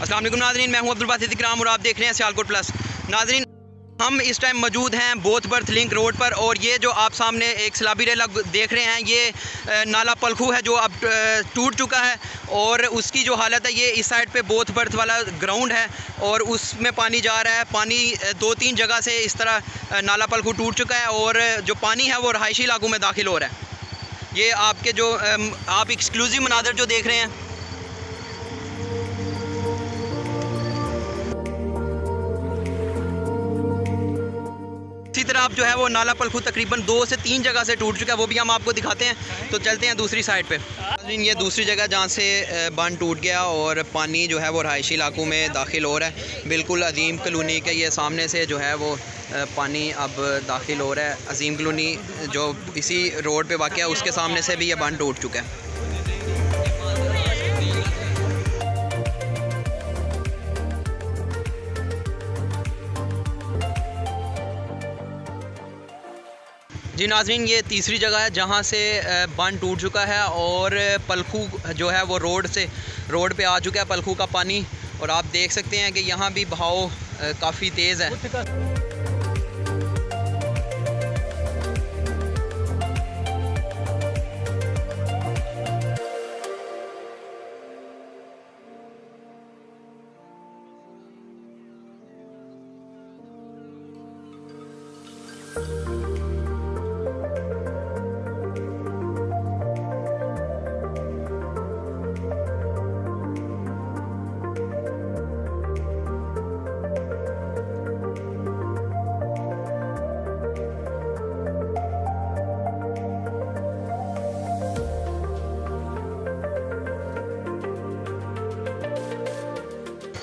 अस्सलाम वालेकुम नाज़रीन, मैं हूं अब्दुल बासित इकराम और आप देख रहे हैं सियालकोट प्लस। नाज़रीन, हम इस टाइम मौजूद हैं बोथ बर्थ लिंक रोड पर और ये जो आप सामने एक सैलाबी रेला देख रहे हैं ये नाला पलखू है जो अब टूट चुका है और उसकी जो हालत है ये इस साइड पे बोथ बर्थ वाला ग्राउंड है और उसमें पानी जा रहा है। पानी 2-3 जगह से इस तरह नाला पलखू टूट चुका है और जो पानी है वो रहायशी इलाकों में दाखिल हो रहा है। ये आपके जो आप एक्सक्लूसिव मनाज़र जो देख रहे हैं, इसी तरह आप जो है वो नाला पलखू तकरीबन 2 से 3 जगह से टूट चुका है, वो भी हम आपको दिखाते हैं। तो चलते हैं दूसरी साइड पे। ये दूसरी जगह जहाँ से बांध टूट गया और पानी जो है वो रहायशी इलाकों में दाखिल हो रहा है। बिल्कुल अजीम कॉलोनी के ये सामने से जो है वो पानी अब दाखिल हो रहा है। अजीम कॉलोनी जो इसी रोड पे वाक़ है उसके सामने से भी ये बांध टूट चुका है। जी नाज़रीन, ये तीसरी जगह है जहाँ से बांध टूट चुका है और पलखू जो है वो रोड पे आ चुका है पलखू का पानी। और आप देख सकते हैं कि यहाँ भी बहाव काफ़ी तेज़ है।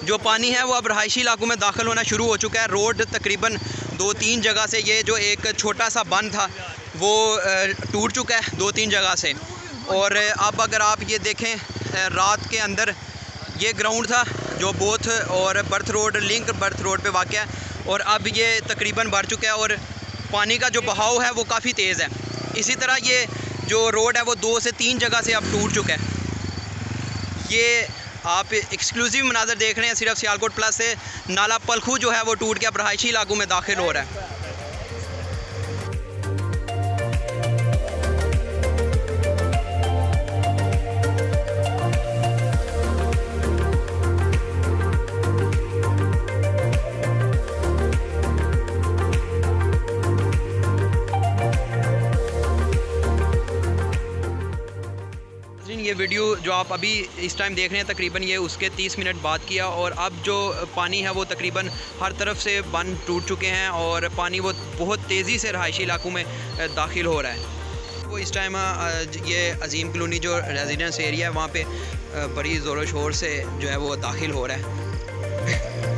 जो पानी है वो अब रहायशी इलाकों में दाखिल होना शुरू हो चुका है। रोड तकरीबन 2-3 जगह से, ये जो एक छोटा सा बंद था वो टूट चुका है 2-3 जगह से। और अब अगर आप ये देखें, रात के अंदर ये ग्राउंड था जो बोथ और birth road link birth road पे वाक़ है और अब ये तकरीबन भर चुका है और पानी का जो बहाव है वो काफ़ी तेज़ है। इसी तरह ये जो रोड है वो 2 से 3 जगह से अब टूट चुका है। ये आप एक्सक्लूसिव मनाज़र देख रहे हैं सिर्फ सियालकोट प्लस से। नाला पलखू जो है वो टूट के अब रहायशी इलाकों में दाखिल हो रहा है। ये वीडियो जो आप अभी इस टाइम देख रहे हैं तकरीबन ये उसके 30 मिनट बाद किया और अब जो पानी है वो तकरीबन हर तरफ से बंद टूट चुके हैं और पानी वो बहुत तेज़ी से रहायशी इलाकों में दाखिल हो रहा है। वो इस टाइम ये अजीम कॉलोनी जो रेजिडेंस एरिया है वहाँ पे बड़ी ज़ोर शोर से जो है वो दाखिल हो रहा है।